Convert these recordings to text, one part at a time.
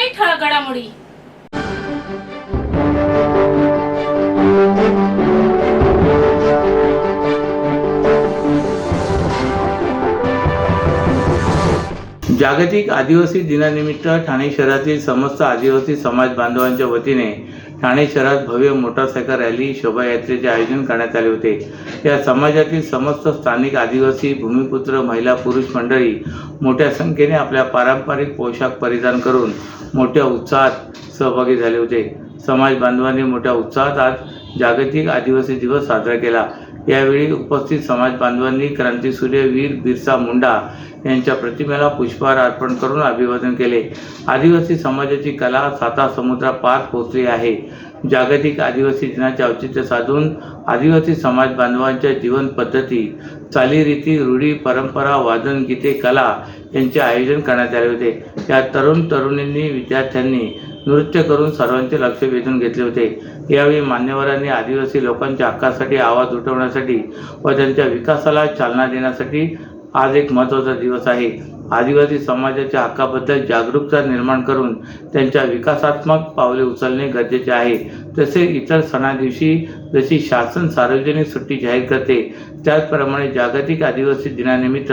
काही ठळक घडामोडी. जागतिक आदिवासी दिनानिमित्त ठाणे शहरातील समस्त आदिवासी समाज बांधवांच्या वतीने ठाणे शहरात भव्य मोटारसायकल रॅली शोभायात्रेचे आयोजन करण्यात आले होते. या समाजातील समस्त स्थानिक आदिवासी भूमिपुत्र महिला पुरुष मंडळी मोठ्या संख्येने आपल्या पारंपरिक पोशाख परिधान करून मोठ्या उत्साहात सहभागी झाले होते. समाज बांधवांनी मोठ्या उत्साहात आज जागतिक आदिवासी दिवस साजरा केला. यावेळी उपस्थित समाज बांधवांनी क्रांतीसूर्य वीर बिरसा मुंडा यांच्या प्रतिमेला पुष्पहार अर्पण करून अभिवादन केले. आदिवासी समाजाची कला साता समुद्रापार पोहोचली आहे. जागतिक आदिवासी दिनाचे औचित्य साधून आदिवासी समाज बांधवांच्या जीवन पद्धती, चालीरीती, रूढी, परंपरा, वादन, गीते, कला यांचे आयोजन करण्यात आले होते. या तरुण तरुणींनी, विद्यार्थ्यांनी नृत्य करून सर्वांचे लक्ष वेधून घेतले होते. यावेळी मान्यवरांनी आदिवासी लोकांच्या हक्कासाठी आवाज उठवण्यासाठी व त्यांच्या विकासाला चालना देण्यासाठी आज एक महत्त्वाचा दिवस आहे. आदिवासी समाजाच्या हक्काबद्दल जागरूकता निर्माण करून त्यांच्या विकासात्मक पावले उचलणे गरजेचे आहे. तसेच इतर सणादिवशी जशी शासन सार्वजनिक सुट्टी जाहीर करते त्याचप्रमाणे जागतिक आदिवासी दिनानिमित्त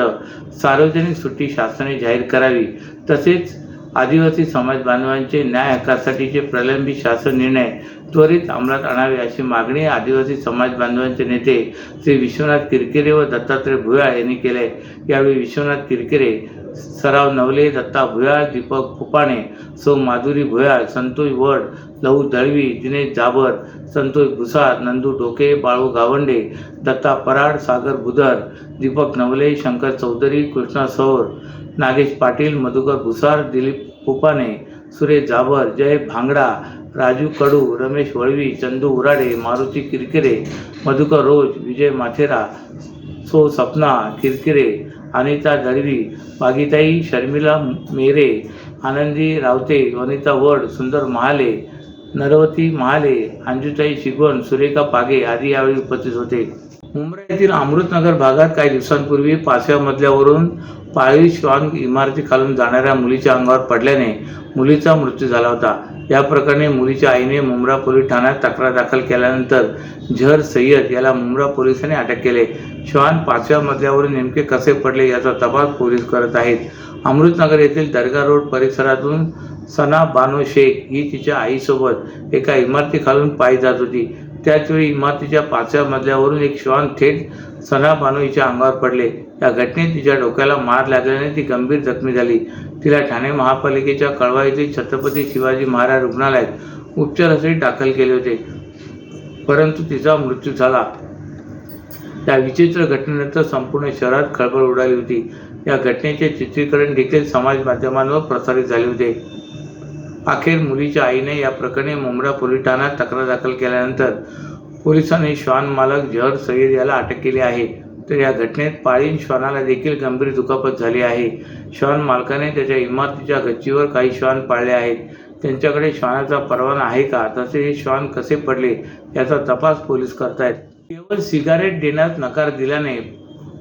सार्वजनिक सुट्टी शासनाने जाहीर करावी. तसेच आदिवासी समाज बांधवांचे न्याय हक्कासाठीचे प्रलंबित शासन निर्णय त्वरित अंमलात आणावे अशी मागणी आदिवासी समाज बांधवांचे नेते श्री विश्वनाथ किरकिरे व दत्तात्रय भुयाळ यांनी केले. यावेळी विश्वनाथ किरकिरे, सराव नवले, दत्ता भुयाळ, दीपक फुपाणे, सौ माधुरी भुयाळ, संतोष वड, लहू दळवी, दिनेश जाबर, संतोष भुसार, नंदू डोके, बाळू गावंडे, दत्ता पराड, सागर बुधर, दीपक नवले, शंकर चौधरी, कृष्णा सौर, नागेश पाटील, मधुकर भुसार, दिलीप फुपाणे, सुरेश जाबर, जय भांगडा, राजू कडू, रमेश वळवी, चंदू उराडे, मारुती किरकिरे, मधुकर रोज, विजय माथेरा, सो सपना किरकिरे, अनिता दळवी, बागीताई, शर्मिला मेरे, आनंदी रावते, वनिता वड, सुंदर महाले, नरवती महाले, अंजुताई शिगवण, सुरेखा पागे आदी यावेळी उपस्थित होते. मुंब्रा येथील अमृतनगर भागात काही दिवसांपूर्वी 5व्या मजल्यावरून पाळीव श्वान इमारतीखालून जाणाऱ्या मुलीच्या अंगावर पडल्याने मुलीचा मृत्यू झाला होता. या प्रकरणी मुलीच्या आईने मुंब्रा पोलीस ठाण्यात तक्रार दाखल केल्यानंतर झहर सय्यद याला मुंब्रा पोलिसांनी अटक केले. श्वान 5व्या मजल्यावरून नेमके कसे पडले याचा तपास पोलीस करत आहेत. अमृतनगर येथील दर्गा रोड परिसरातून सना बानो शेख ही तिच्या आईसोबत एका इमारतीखालून पायी जात होती. त्याचवेळी इमारतीच्या 5व्या मजल्यावरून एक श्वान थेट सना बानो हिच्या अंगावर पडले. या घटनेत तिच्या डोक्याला मार लागल्याने ती गंभीर जखमी झाली. तिला ठाणे महापालिकेच्या कळवा येथील छत्रपती शिवाजी महाराज रुग्णालयात उपचारासाठी दाखल केले होते, परंतु तिचा मृत्यू झाला. या विचित्र घटनेनंतर संपूर्ण शहरात खळबळ उडाली होती. या घटनेचे चित्रीकरण देखील समाज माध्यमांवर प्रसारित झाले होते. अखेर मुलीच्या आईने या प्रकरणी मुंब्रा पोलीस ठाण्यात तक्रार दाखल केल्यानंतर पोलिसांनी श्वान मालक झहर सय्यद याला अटक केली आहे. तर या घटनेत पाळीव श्वानाला देखील गंभीर दुखापत झाली आहे. श्वान मालकाने त्याच्या इमारतीच्या गच्चीवर काही श्वान पाळले आहेत. त्यांच्याकडे श्वानाचा परवाना आहे का, तसे हे श्वान कसे पडले याचा तपास पोलीस करतायत. केवळ सिगारेट देण्यास नकार दिल्याने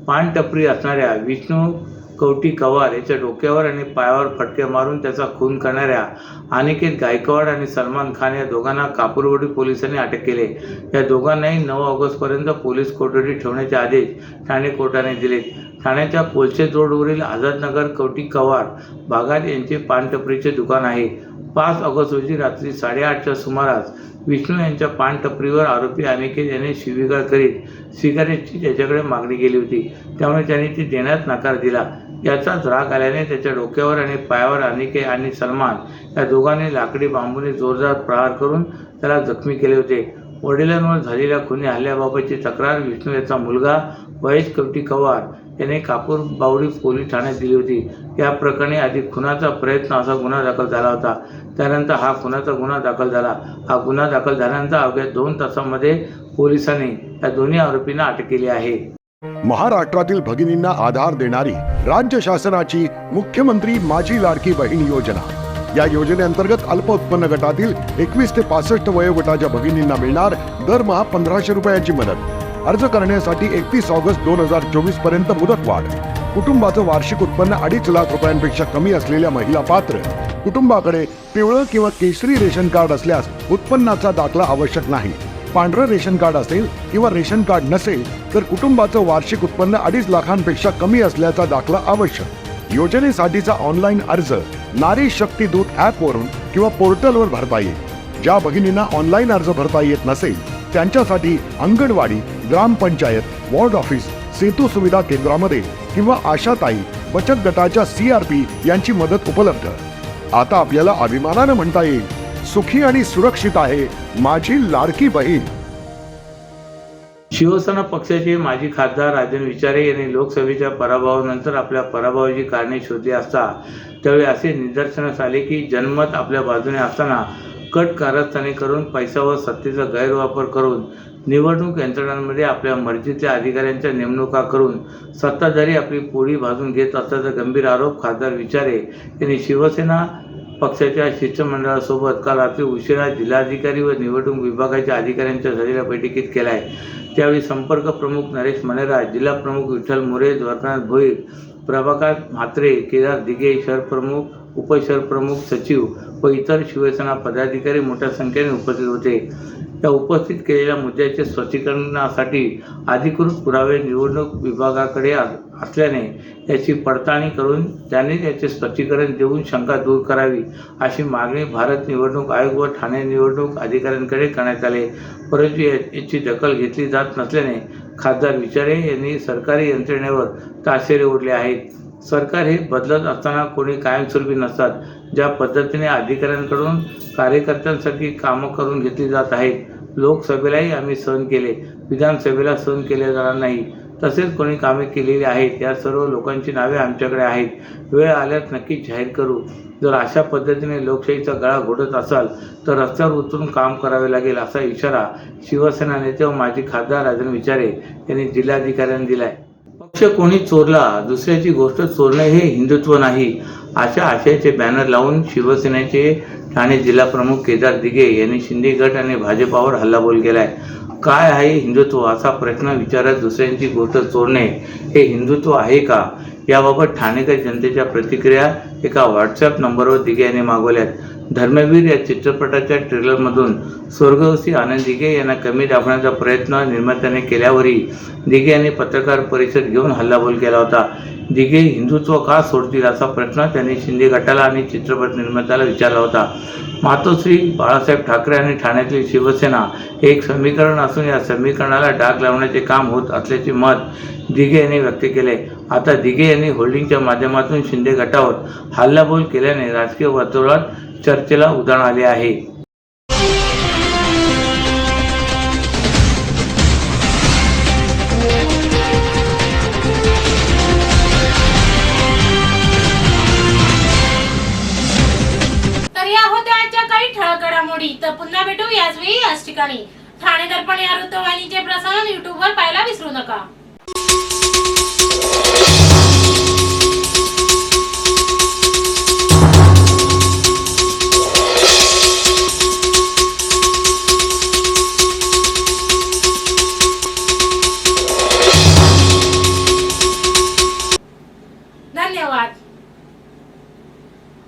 पान टपरी असणाऱ्या विष्णू कवटी कवार याच्या डोक्यावर आणि पायावर फटके मारून त्याचा खून करणाऱ्या अनिकेत गायकवाड आणि सलमान खान या दोघांना कापूरवाडी पोलिसांनी अटक केले. या दोघांनाही 9 ऑगस्टपर्यंत पोलीस कोठडीत ठेवण्याचे आदेश ठाणे कोर्टाने दिले. ठाण्याच्या कोलशेत रोडवरील आझादनगर कवटी कवार भागात यांचे पानटपरीचे दुकान आहे. 5 ऑगस्ट रोजी रात्री 8:30च्या सुमारास विष्णू यांच्या पानटपरीवर आरोपी अनिकेत याने शिवीगाळ करीत सिगारेटची त्याच्याकडे मागणी केली होती. त्यामुळे त्याने ती देण्यास नकार दिला. याचाच राग आल्याने त्याच्या डोक्यावर आणि पायावर अनिकेत आणि सलमान या दोघांनी लाकडी बांबूने जोरदार प्रहार करून त्याला जखमी केले होते. वडिलांवर झालेल्या खुनी हल्ल्याबाबतची तक्रार विष्णू याचा मुलगा महेश कवटी कवार याने कापूरबावडी पोलीस ठाण्यात दिली होती. या प्रकरणी आधी खुनाचा प्रयत्न असा गुन्हा दाखल झाला होता. त्यानंतर हा खुनाचा गुन्हा दाखल झाला. हा गुन्हा दाखल झाल्यानंतर अवघ्या 2 तासांमध्ये पोलिसांनी या दोन्ही आरोपींना अटक केली आहे. महाराष्ट्रातील भगिनींना आधार देणारी राज्य शासनाची मुख्यमंत्री माझी लाडकी बहीण योजना. या योजनेअंतर्गत अल्प उत्पन्न गटातील 21 ते 65 वयोगटाच्या भगिनींना मिळणार दरमहा 1500 रुपयांची मदत. अर्ज करण्यासाठी 31 ऑगस्ट 2024 पर्यंत मुदतवाढ. कुटुंबाचं वार्षिक उत्पन्न 2.5 लाख रुपयांपेक्षा कमी असलेल्या महिला पात्र. कुटुंबाकडे पिवळं किंवा केशरी रेशन कार्ड असल्यास उत्पन्नाचा दाखला आवश्यक नाही. पांढरं रेशन कार्ड असेल किंवा रेशन कार्ड नसेल तर कुटुंबाचं वार्षिक उत्पन्न 2.5 लाखांपेक्षा कमी असल्याचा दाखला आवश्यक. योजनेसाठीचा ऑनलाईन अर्ज नारी शक्ती दूत ॲप वरून किंवा पोर्टलवर भरता येईल. ज्या भगिनींना ऑनलाईन अर्ज भरता येत नसेल त्यांच्यासाठी अंगणवाडी, ग्रामपंचायत, वॉर्ड ऑफिस, सेतू सुविधा केंद्रामध्ये किंवा आशाताई बचत गटाच्या CRP यांची मदत उपलब्ध. आता आपल्याला अभिमानानं म्हणता येईल, सुखी आणि सुरक्षित आहे माझी लाडकी बहीण. शिवसेना पक्षाचे माजी खासदार राजन विचारे यांनी लोकसभेच्या पराभवानंतर आपल्या पराभवाची कारणे शोधली असता त्यावेळी असे निदर्शनास आले की जनमत आपल्या बाजूने असताना कट कारस्थाने करून पैसा व सत्तेचा गैरवापर करून निवडणूक यंत्रणांमध्ये आपल्या मर्जीतल्या अधिकाऱ्यांच्या नेमणुका करून सत्ताधारी आपली पोळी भाजून घेत असल्याचा गंभीर आरोप खासदार विचारे यांनी शिवसेना पक्षाच्या शिष्टमंडळासोबत काल रात्री उशिरा जिल्हाधिकारी व निवडणूक विभागाच्या अधिकाऱ्यांच्या झालेल्या बैठकीत केला आहे. त्यावेळी संपर्क प्रमुख नरेश मनेरा, जिल्हा प्रमुख विठ्ठल मोरे, द्वारकानाथ भोईर, प्रभाकर म्हात्रे, केदार दिघे, शहर प्रमुख, उपशहर प्रमुख, सचिव व इतर शिवसेना पदाधिकारी मोठ्या संख्येने उपस्थित होते. या उपस्थित केलेल्या मुद्द्याचे स्पष्टीकरणासाठी अधिकृत पुरावे निवडणूक विभागाकडे असल्याने याची पडताळणी करून त्यांनी याचे स्पष्टीकरण देऊन शंका दूर करावी अशी मागणी भारत निवडणूक आयोग व ठाणे निवडणूक अधिकाऱ्यांकडे करण्यात आले. परंतु याची दखल घेतली जात नसल्याने खासदार विचारे यांनी सरकारी यंत्रणेवर ताशेरे ओढले आहेत. सरकार हे बदलत असताना कोणी कायमस्वरूपी नसतात. ज्या पद्धतीने अधिकाऱ्यांकडून कार्यकर्त्यांसाठी कामं करून घेतली जात आहेत, लोकसभेलाही आम्ही सहन केले, विधानसभेला सहन केले जाणार नाही. तसेच कोणी कामे केलेली आहेत या सर्व लोकांची नावे आमच्याकडे आहेत. वेळ आल्यास नक्कीच जाहीर करू. जर अशा पद्धतीने लोकशाहीचा गळा घोटत असाल तर रस्त्यावर उतरून काम करावे लागेल असा इशारा शिवसेना नेते व माजी खासदार राजन विचारे यांनी जिल्हाधिकाऱ्यांनी दिलाय. पक्ष कोणी चोरला, दुसऱ्याची गोष्ट चोरणे हे हिंदुत्व नाही अशा आशयाचे बॅनर लावून शिवसेनेचे ठाणे जिल्हा प्रमुख केदार दिघे यांनी शिंदे गट आणि भाजपावर हल्लाबोल केलाय. काय आहे हिंदुत्व असा प्रश्न विचारत दुसऱ्यांची गोष्ट चोरणे हे हिंदुत्व आहे का? याबाबत ठाणेकर जनतेच्या प्रतिक्रिया एका व्हॉट्सअप नंबरवर दिघे यांनी मागवल्यात. धर्मवीर या चित्रपटाच्या ट्रेलरमधून स्वर्गवासी आनंद दिघे यांना कमी दाखवण्याचा प्रयत्न निर्मात्याने केल्यावरही दिघे यांनी पत्रकार परिषद घेऊन हल्लाबोल केला होता. दिघे हिंदुत्व का सोडतील असा प्रश्न त्यांनी शिंदे गटाला आणि चित्रपट निर्मात्याला विचारला होता. मातोश्री बाळासाहेब ठाकरे आणि ठाण्यातील शिवसेना हे एक समीकरण असून या समीकरणाला डाग लावण्याचे काम होत असल्याचे मत दिघे यांनी व्यक्त केले. आता दिघे यांनी होल्डिंगच्या माध्यमातून शिंदे गटावर हल्लाबोल केल्याने राजकीय वर्तुळात चर्चेला उधाण आले आहे. तर या होत्या आजच्या काही ठळक घडामोडी. तर पुन्हा भेटू याच वेळी याच ठिकाणी. ठाणे दर्पण या वृत्तवाहिनीचे प्रसारण YouTube वर पाहायला विसरू नका. धन्यवाद.